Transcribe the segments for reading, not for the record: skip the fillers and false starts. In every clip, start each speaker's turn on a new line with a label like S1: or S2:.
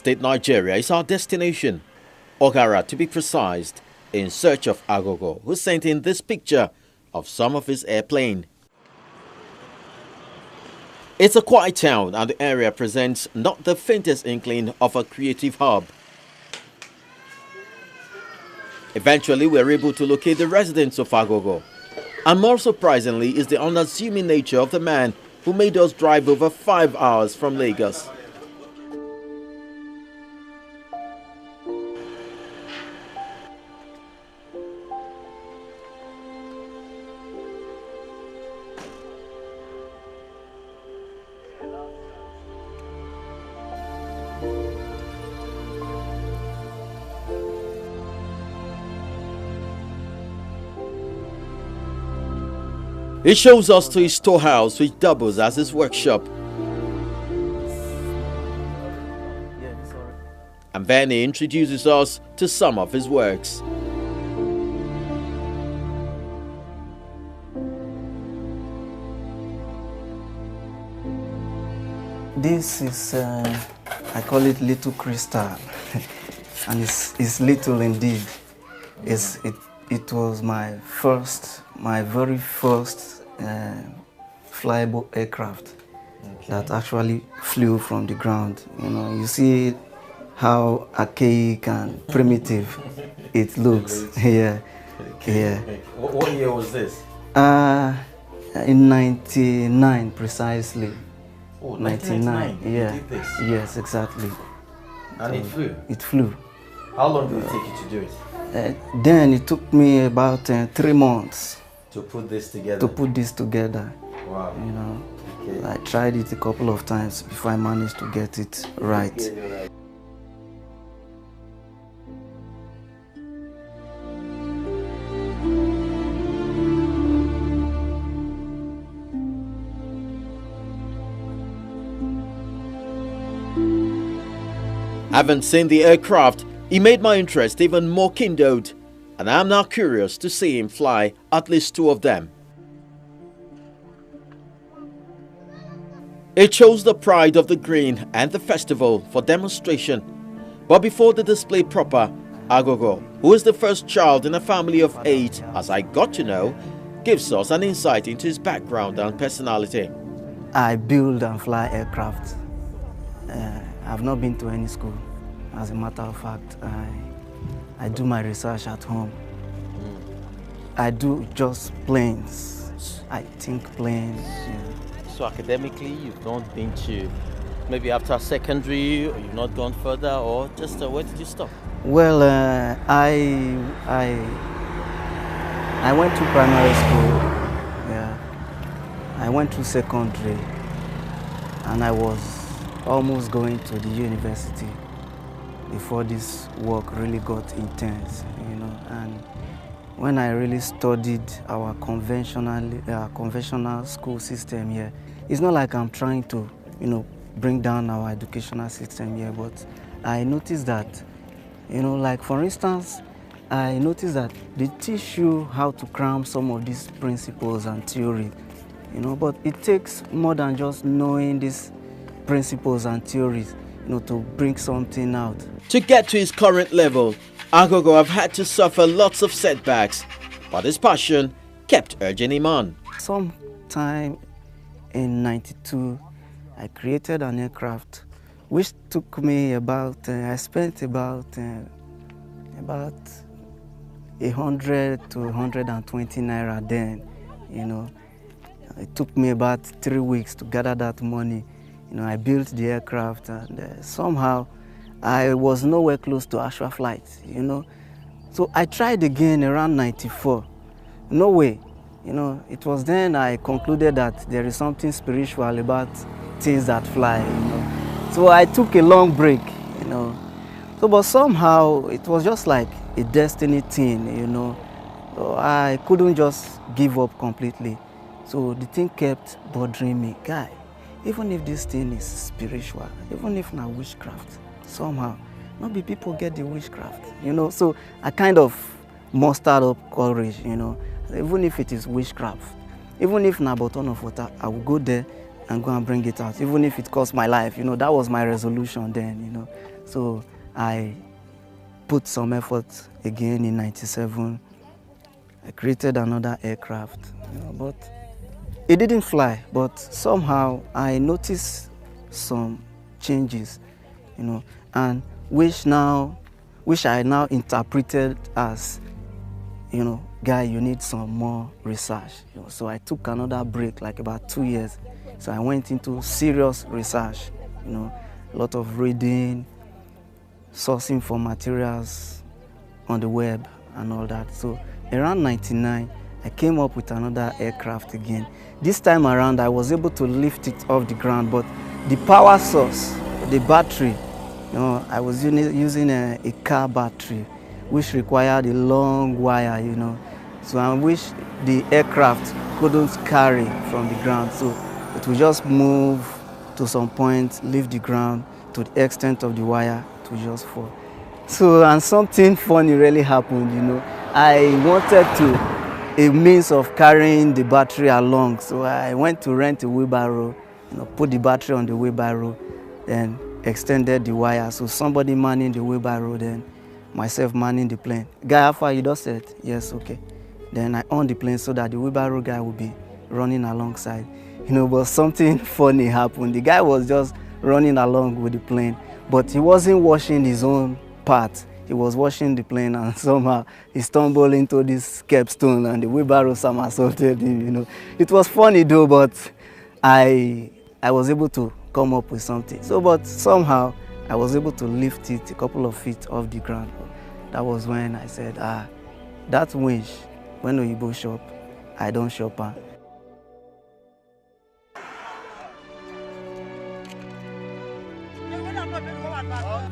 S1: State Nigeria is our destination. Ogara, to be precise, in search of Agogo, who sent in this picture of some of his airplane. It's a quiet town and the area presents not the faintest inkling of a creative hub. Eventually, we are able to locate the residents of Agogo. And more surprisingly is the unassuming nature of the man who made us drive over 5 hours from Lagos. He shows us to his storehouse, which doubles as his workshop. And then he introduces us to some of his works.
S2: This is, I call it little crystal, and it's little indeed. It was my very first flyable aircraft that actually flew from the ground. You know, you see how archaic and primitive it looks. Yeah, yeah.
S1: What year was this?
S2: In '99 precisely.
S1: Oh, 1999.
S2: Yeah.
S1: You did this?
S2: Yes, exactly.
S1: And it flew?
S2: It flew.
S1: How long did it take you to do it?
S2: Then it took me about 3 months
S1: to put this together.
S2: Wow. You know,
S1: okay.
S2: I tried it a couple of times before I managed to get it right.
S1: Having seen the aircraft, he made my interest even more kindled, and I am now curious to see him fly at least 2 of them. It shows the pride of the green and the festival for demonstration. But before the display proper, Agogo, who is the first child in a family of 8, as I got to know, gives us an insight into his background and personality.
S2: I build and fly aircraft. I've not been to any school. As a matter of fact, I do my research at home. I do just planes. I think planes. Yeah.
S1: So academically, you've not been to, maybe after secondary, or you've not gone further, or just where did you stop?
S2: Well, I went to primary school. Yeah. I went to secondary, and I was almost going to the university before this work really got intense, you know. And when I really studied our conventional school system here, it's not like I'm trying to, you know, bring down our educational system here, but I noticed that, you know, like for instance, I noticed that they teach you how to cram some of these principles and theory, you know, but it takes more than just knowing these principles and theories, you know, to bring something out.
S1: To get to his current level, Agogo have had to suffer lots of setbacks, but his passion kept urging him on.
S2: Sometime in '92, I created an aircraft which took me about, I spent about 100 to 120 naira then, you know. It took me about 3 weeks to gather that money. You know, I built the aircraft, and somehow I was nowhere close to actual flight, you know. So I tried again around '94. No way. You know, it was then I concluded that there is something spiritual about things that fly, you know. So I took a long break, you know. So, but somehow it was just like a destiny thing, you know. So I couldn't just give up completely. So the thing kept bothering me. Guy, even if this thing is spiritual, even if not witchcraft, somehow, not be people get the witchcraft, you know. So I kind of mustered up courage, you know. Even if it is witchcraft, even if na bottle of water, I will go there and go and bring it out, even if it costs my life, you know. That was my resolution then, you know. So I put some effort again in 97. I created another aircraft, but it didn't fly. But somehow I noticed some changes, and which I now interpreted as, guy, you need some more research. So I took another break, like about 2 years. So I went into serious research, a lot of reading, sourcing for materials on the web and all that. So around 99, I came up with another aircraft again. This time around, I was able to lift it off the ground, but the power source, the battery, I was using a car battery, which required a long wire, So I wish the aircraft couldn't carry from the ground. So it would just move to some point, leave the ground to the extent of the wire to just fall. So, and something funny really happened, I wanted a means of carrying the battery along. So I went to rent a wheelbarrow, put the battery on the wheelbarrow, then extended the wire. So somebody manning the wheelbarrow, then myself manning the plane. Guy, how far? You just said, yes, okay. Then I on the plane so that the wheelbarrow guy will be running alongside. But something funny happened. The guy was just running along with the plane, but he wasn't washing his own part. He was washing the plane, and somehow he stumbled into this capstone and the wheelbarrow somersaulted him. It was funny though, but I was able to come up with something. So, but somehow I was able to lift it a couple of feet off the ground. That was when I said, that winch, when Oyibo shop, I don't shop her.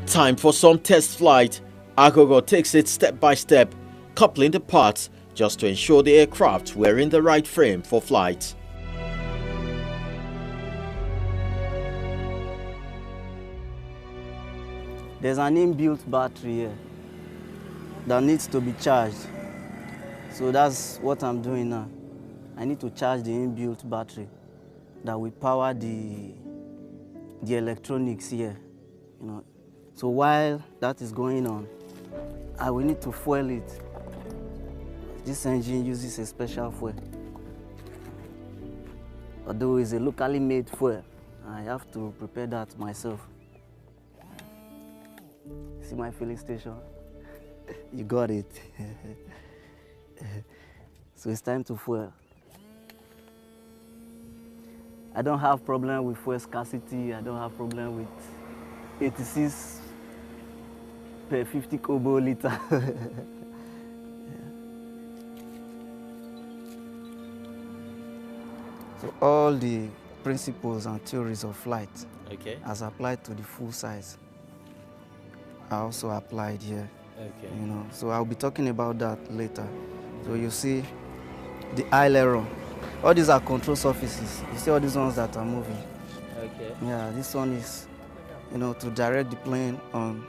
S1: Time for some test flight. Agogo takes it step by step, coupling the parts just to ensure the aircraft were in the right frame for flight.
S2: There's an inbuilt battery here that needs to be charged. So that's what I'm doing now. I need to charge the inbuilt battery that will power the electronics here. So while that is going on, I will need to fuel it. This engine uses a special fuel. Although it's a locally made fuel, I have to prepare that myself. See my filling station? You got it. So it's time to fuel. I don't have problem with fuel scarcity. I don't have problem with 86 per 50 kobo liter. So all the principles and theories of flight, as applied to the full size, are also applied here. So I'll be talking about that later. So you see the aileron. All these are control surfaces. You see all these ones that are moving. Yeah, this one is, to direct the plane on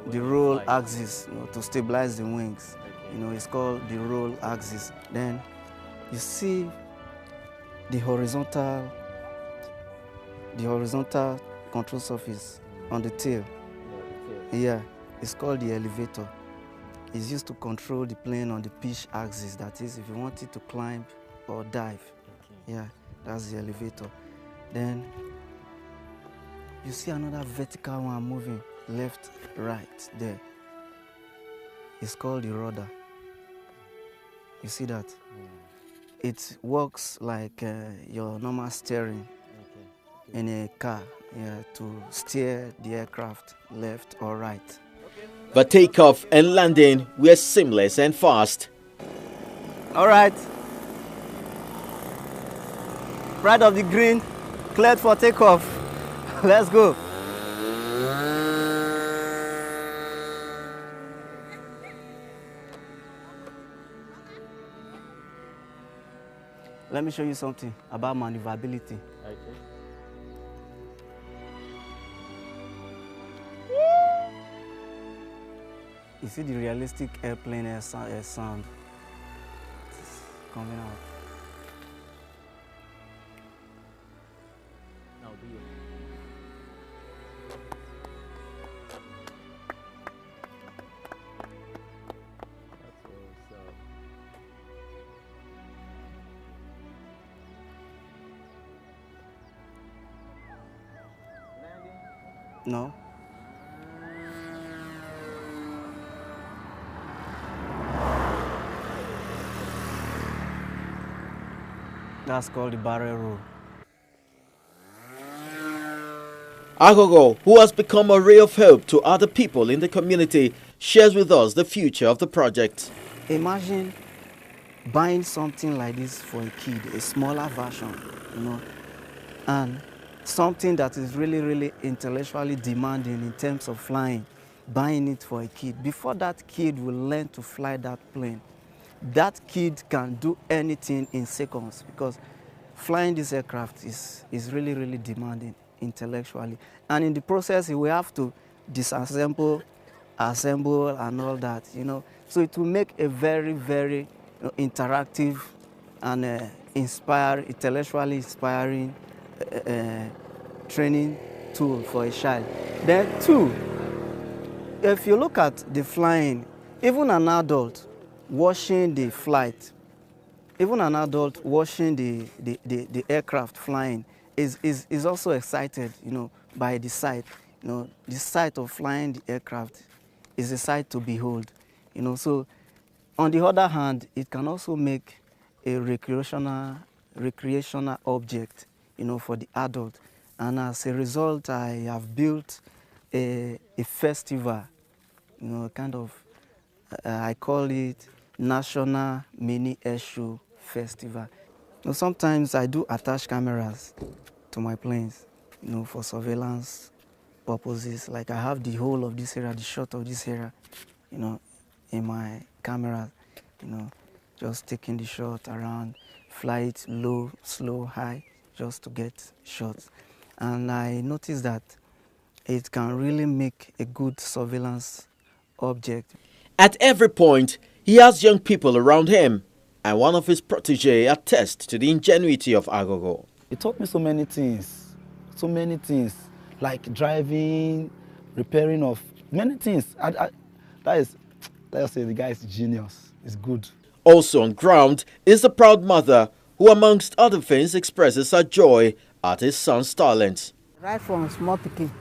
S2: the roll axis, to stabilize the wings. It's called the roll axis. Then you see the horizontal control surface on the tail. Yeah, it's called the elevator. It's used to control the plane on the pitch axis. That is, if you want it to climb or dive. Yeah, that's the elevator. Then you see another vertical one moving left, right there. It's called the rudder. You see that? It works like your normal steering in a car, to steer the aircraft left or right.
S1: The takeoff and landing were seamless and fast.
S2: All right. Pride of the green, cleared for takeoff. Let's go. Let me show you something about maneuverability. You see the realistic airplane air sound coming out. No. That's called the barrel roll.
S1: Agogo, who has become a ray of hope to other people in the community, shares with us the future of the project.
S2: Imagine buying something like this for a kid, a smaller version, you know, and something that is really intellectually demanding in terms of flying, buying it for a kid. Before that kid will learn to fly that plane, that kid can do anything in seconds, because flying this aircraft is really demanding intellectually. And in the process, he will have to disassemble, assemble, and all that, you know. So it will make a very interactive and intellectually inspiring training tool for a child. Then two, if you look at the flying, even an adult watching the flight, even an adult watching the aircraft flying is also excited, you know, by the sight. You know, the sight of flying the aircraft is a sight to behold, you know. So on the other hand, it can also make a recreational object, you know, for the adult. And as a result, I have built a festival, you know, kind of, I call it National Mini Air Show Festival. You know, sometimes I do attach cameras to my planes, you know, for surveillance purposes. Like I have the whole of this area, the shot of this area, you know, in my camera, you know, just taking the shot around, fly it low, slow, high, just to get shots. And I noticed that it can really make a good surveillance object.
S1: At every point, he has young people around him, and one of his protege attests to the ingenuity of Agogo.
S3: It taught me so many things, like driving, repairing of many things. Let's say the guy is genius, he's good.
S1: Also on ground is the proud mother who, amongst other things, expresses her joy at his son's talent.
S4: Right from small picking,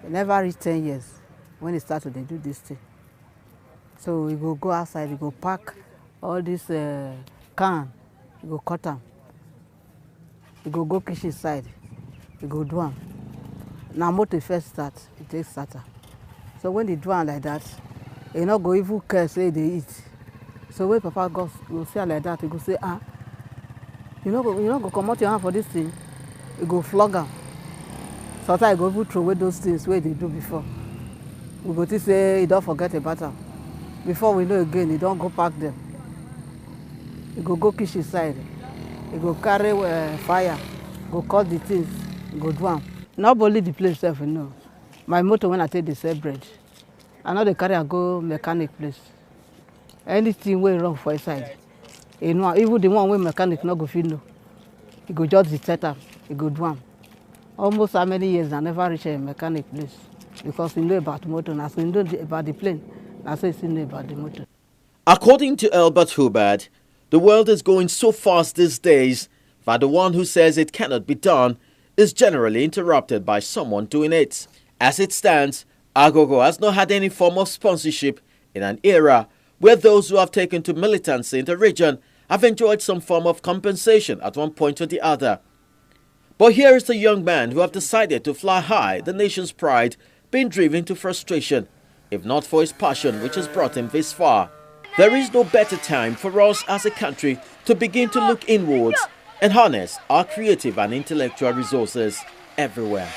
S4: he never reached 10 years when he started to do this thing. So we go outside, we go pack all this can, we go cut them. We go kitchen side, we go do them. Now motor first start, it takes starter. So when they do them like that, you not go even care say they eat. So when Papa go say like that, he go say, you know go come out your hand for this thing, you go flog them. Sometimes I go even throw away those things where they do before. We go to say, you don't forget about them. Before we know again, you don't go pack them. You go kitchen side. You go carry fire. Go cut the things. You go do them. Not only the place itself, you know. My motor when I take the sell bread, I know they carry and go mechanic place. Anything way wrong for inside. You know, even the one where mechanic not go feel no. You go just detect them. You go do them. Almost how many years I never reach a mechanic place because we know about motor. Now so we know about the plane. Now so we know about the motor.
S1: According to Albert Hubbard, the world is going so fast these days that the one who says it cannot be done is generally interrupted by someone doing it. As it stands, Agogo has not had any form of sponsorship in an era where those who have taken to militancy in the region have enjoyed some form of compensation at one point or the other. But here is the young man who have decided to fly high, the nation's pride, being driven to frustration, if not for his passion which has brought him this far. There is no better time for us as a country to begin to look inwards and harness our creative and intellectual resources everywhere.